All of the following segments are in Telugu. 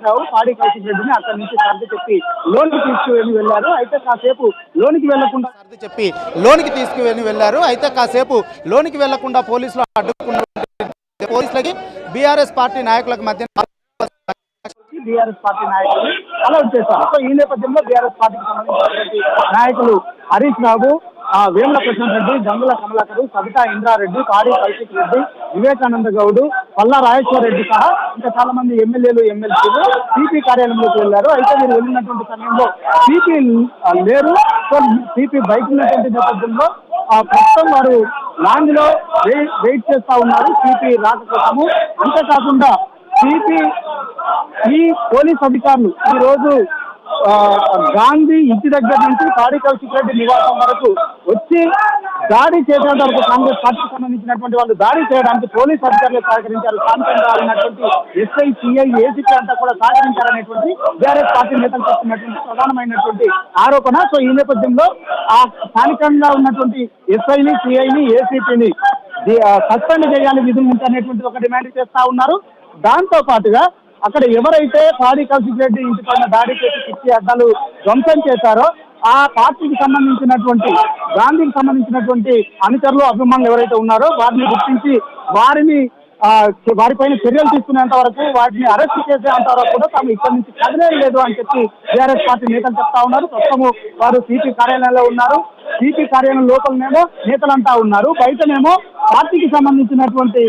హరీష్ రావు పాడి కౌశిక్ రెడ్డిని అక్కడి నుంచి సర్ది చెప్పి లోనికి తీసుకువెళ్ళి వెళ్లారు. అయితే కాసేపు లోనికి వెళ్లకుండా అయితే కాసేపు లోనికి వెళ్లకుండా పోలీసులు అడ్డుకున్న పోలీసులకి బీఆర్ఎస్ పార్టీ నాయకులకు మధ్య బీఆర్ఎస్ పార్టీ నాయకులు అలౌ చేశారు. సో ఈ నేపథ్యంలో బీఆర్ఎస్ పార్టీకి సంబంధించినటువంటి నాయకులు హరీష్ రావు, వేముల ప్రశాంత్ రెడ్డి, గంగుల కమలాకర్, సబితా ఇంద్రారెడ్డి, పాడి కౌశిక్ రెడ్డి, వివేకానంద గౌడ్, పల్లా రాజేశ్వర రెడ్డి సహా ఇంకా చాలా మంది ఎమ్మెల్యేలు ఎమ్మెల్సీలు సిపి కార్యాలయంలోకి వెళ్లారు. అయితే వీరు వెళ్ళినటువంటి సమయంలో సిపి లేరు. సో సిపి బయట ఉన్నటువంటి నేపథ్యంలో ప్రస్తుతం వారు లాంజ్ లో వెయిట్ చేస్తా ఉన్నారు సిపి రాక కోసము. అంతేకాకుండా సిపి ఈ పోలీస్ అధికారులు ఈ రోజు గాంధీ ఇంటి దగ్గర నుంచి పాడి కౌశిక్ రెడ్డి నివాసం వరకు వచ్చి దాడి చేసేంత వరకు కాంగ్రెస్ పార్టీకి సంబంధించినటువంటి వాళ్ళు దాడి చేయడానికి పోలీస్ అధికారులు సహకరించారు. స్థానికంగా ఉన్నటువంటి ఎస్ఐ, సిఐ, ఏసీపీ అంతా కూడా సహకరించారనేటువంటి బీఆర్ఎస్ పార్టీ నేతలు చేస్తున్నటువంటి ప్రధానమైనటువంటి ఆరోపణ. సో ఈ నేపథ్యంలో ఆ స్థానికంగా ఉన్నటువంటి ఎస్ఐని, సిఐని, ఏసీపీని సస్పెండ్ చేయాలి, విధులు ఉంటనేటువంటి ఒక డిమాండ్ చేస్తా ఉన్నారు. దాంతో పాటుగా అక్కడ ఎవరైతే పాడి కౌశిక్ రెడ్డి ఇంటి పైన దాడి చేసి పిచ్చి అడ్డాలు ధ్వంసం చేశారో ఆ పార్టీకి సంబంధించినటువంటి గాంధీకి సంబంధించినటువంటి అనుచరులు, అభిమానులు ఎవరైతే ఉన్నారో వారిని గుర్తించి వారిపైన చర్యలు తీసుకునేంత వరకు, వాటిని అరెస్ట్ చేసేంత వరకు కూడా తాము ఇక్కడి నుంచి కదిలేదు అని చెప్పి టీఆర్ఎస్ పార్టీ నేతలు చెప్తా ఉన్నారు. ప్రస్తుతము వారు సిపి కార్యాలయంలో ఉన్నారు. సిపి కార్యాలయం లోపలనేమో నేతలంతా ఉన్నారు, బయటనేమో పార్టీకి సంబంధించినటువంటి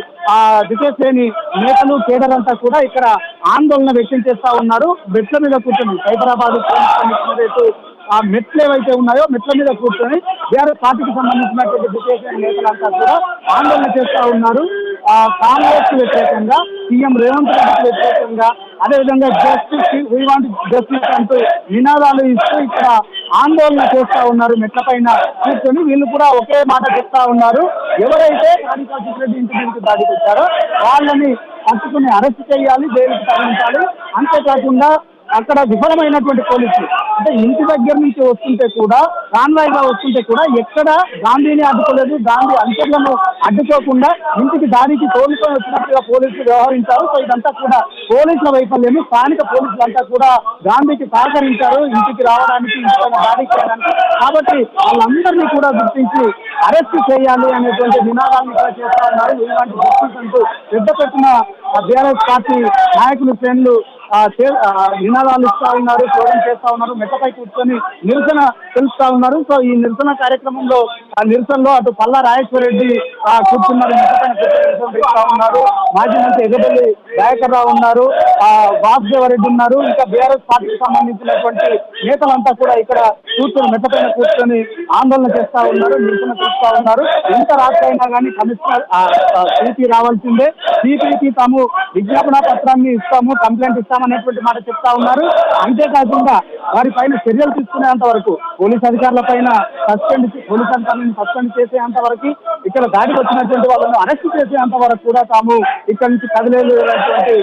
దిశశ్రేణి నేతలు, కేడర్ అంతా కూడా ఇక్కడ ఆందోళన వ్యక్తం చేస్తా ఉన్నారు. మెట్ల మీద కూర్చొని సైబరాబాద్ కమిషనరేట్ ఆ మెట్లు ఏవైతే ఉన్నాయో మెట్ల మీద కూర్చొని బీఆర్ఎస్ పార్టీకి సంబంధించినటువంటి దిశశ్రేణి నేతలంతా కూడా ఆందోళన చేస్తా ఉన్నారు. కాంగ్రెస్ కు వ్యతిరేకంగా, సీఎం రేవంత్ రెడ్డికి వ్యతిరేకంగా, అదేవిధంగా జస్టిస్, వీ వాంట్ జస్టిస్ అంటూ నినాదాలు ఇస్తూ ఇక్కడ ఆందోళన చేస్తా ఉన్నారు. మెట్ల పైన కూర్చొని వీళ్ళు కూడా ఒకే మాట చెప్తా ఉన్నారు, ఎవరైతే పాడి కౌశిక్ రెడ్డి ఇంటి మీదకి దాడి పెట్టారో వాళ్ళని పట్టుకుని అరెస్ట్ చేయాలి, జైలుకి తరలించాలి. అంతేకాకుండా అక్కడ విఫలమైనటువంటి పోలీసులు అంటే ఇంటి దగ్గర నుంచి వస్తుంటే కూడా, కాన్వాయ్ గా వస్తుంటే కూడా ఎక్కడ గాంధీని అడ్డుకోలేదు, గాంధీ అంచర్లను అడ్డుకోకుండా ఇంటికి దాడికి తోలుకొని వచ్చినట్టుగా పోలీసులు వ్యవహరించారు. సో ఇదంతా కూడా పోలీసుల వైఫల్యం. స్థానిక పోలీసులంతా కూడా గాంధీకి సహకరించారు ఇంటికి రావడానికి, ఇంటిపైన దాడి చేయడానికి. కాబట్టి వాళ్ళందరినీ కూడా గుర్తించి అరెస్ట్ చేయాలి అనేటువంటి నినాదాలను కూడా చేస్తా ఉన్నారు. ఇలాంటి జస్టిస్ అంటూ పెద్ద పెట్టిన బీఆర్ఎస్ పార్టీ నాయకులు, శ్రేణులు నినాదాలు ఇస్తా ఉన్నారు, స్లోగన్ చేస్తా ఉన్నారు, మెట్టపై కూర్చొని నిరసన తెలుస్తా ఉన్నారు. సో ఈ నిరసన కార్యక్రమంలో నిరసనలో అటు పల్లా రాజేశ్వర రెడ్డి కూర్చున్నారు, మెట్టపైన కూర్చొని ఇస్తా ఉన్నారు, మాజీ మంత్రి ఎగబెల్లి దయాకర్ రావు ఉన్నారు, వాసుదేవరెడ్డి ఉన్నారు, ఇంకా బీఆర్ఎస్ పార్టీకి సంబంధించినటువంటి నేతలంతా కూడా ఇక్కడ కూర్చొని మెట్టపైన కూర్చొని ఆందోళన చేస్తా ఉన్నారు, నిరసన చేస్తా ఉన్నారు. ఎంత రాత్రైనా కానీ కమిషనర్ సిపి రావాల్సిందే, సిపికి తాము విజ్ఞాపన పత్రాన్ని ఇస్తాము, కంప్లైంట్ ఇస్తామనేటువంటి మాట చెప్తా ఉన్నారు. అంతేకాకుండా వారి పైన చర్యలు తీసుకునేంత వరకు, పోలీస్ అధికారుల పైన పోలీస్ అధికారులను సస్పెండ్ చేసేంత వరకు, ఇక్కడ దాడికి వచ్చినటువంటి వాళ్ళను అరెస్ట్ చేసేంత వరకు కూడా తాము ఇక్కడ నుంచి కదిలేదు అనేటువంటి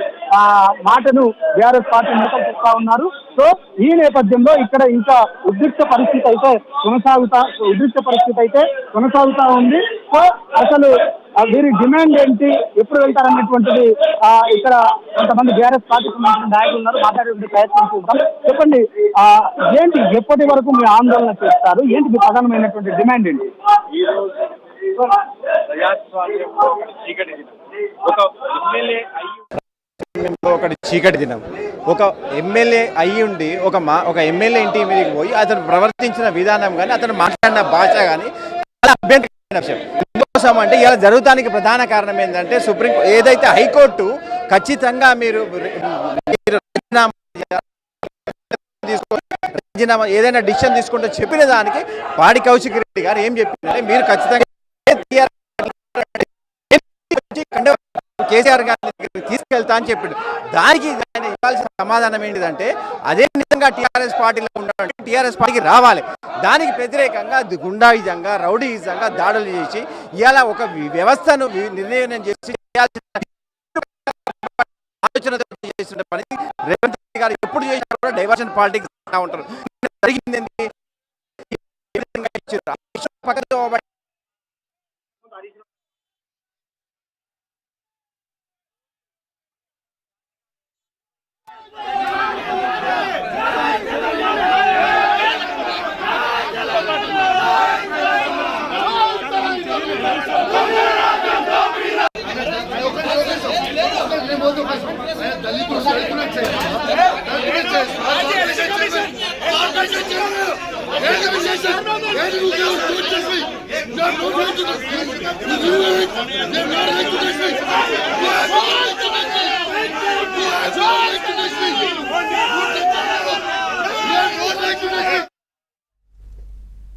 మాటను బీఆర్ఎస్ పార్టీ నేతలు చెప్తా ఉన్నారు. సో ఈ నేపథ్యంలో ఇక్కడ ఇంకా ఉద్రిక్త పరిస్థితి అయితే కొనసాగుతా ఉంది. సో అసలు వీరి డిమాండ్ ఏంటి, ఎప్పుడు వెళ్తారనేటువంటిది ఇక్కడ కొంతమంది బీఆర్ఎస్ పార్టీకి సంబంధించిన నాయకులు ఉన్నారు, మాట్లాడే ప్రయత్నం చూద్దాం. చెప్పండి, ఏంటి ఎప్పటి వరకు మీరు ఆందోళన చేస్తారు, ఏంటి మీ ప్రధానమైనటువంటి డిమాండ్ ఏంటి? ఒకటి చీకటి దినం, ఒక ఎమ్మెల్యే అయ్యి ఉండి ఒక ఎమ్మెల్యే ఇంటి మీదకి పోయి అతను ప్రవర్తించిన విధానం కానీ, అతను మాట్లాడిన భాష కానీ చాలా అభ్యంతరమైన విషయం. ఎందుకోసం అంటే ఇలా జరుగుతానికి ప్రధాన కారణం ఏంటంటే ఏదైతే హైకోర్టు ఖచ్చితంగా మీరు ఏదైనా డిసిషన్ తీసుకుంటే చెప్పిన దానికి పాడి కౌశిక్ రెడ్డి గారు ఏం చెప్పిందంటే, మీరు ఖచ్చితంగా కేసీఆర్ గారిని తీసుకెళ్తా అని చెప్పిండు. దానికి ఆయన ఇవ్వాల్సిన సమాధానం ఏంటిదంటే, అదే విధంగా టీఆర్ఎస్ పార్టీలో ఉన్నటువంటి టీఆర్ఎస్ పార్టీకి రావాలి. దానికి వ్యతిరేకంగా గుండాయిజంగా, రౌడీయిజంగా దాడులు చేసి ఇలా ఒక వ్యవస్థను నిర్ణయం చేసి ఆలోచనతో చేసిన పని రేవంత్ రెడ్డి గారు ఎప్పుడు చేసినా కూడా డైవర్షన్ పాలిటిక్స్ ఉంటారు. జరిగింది They're not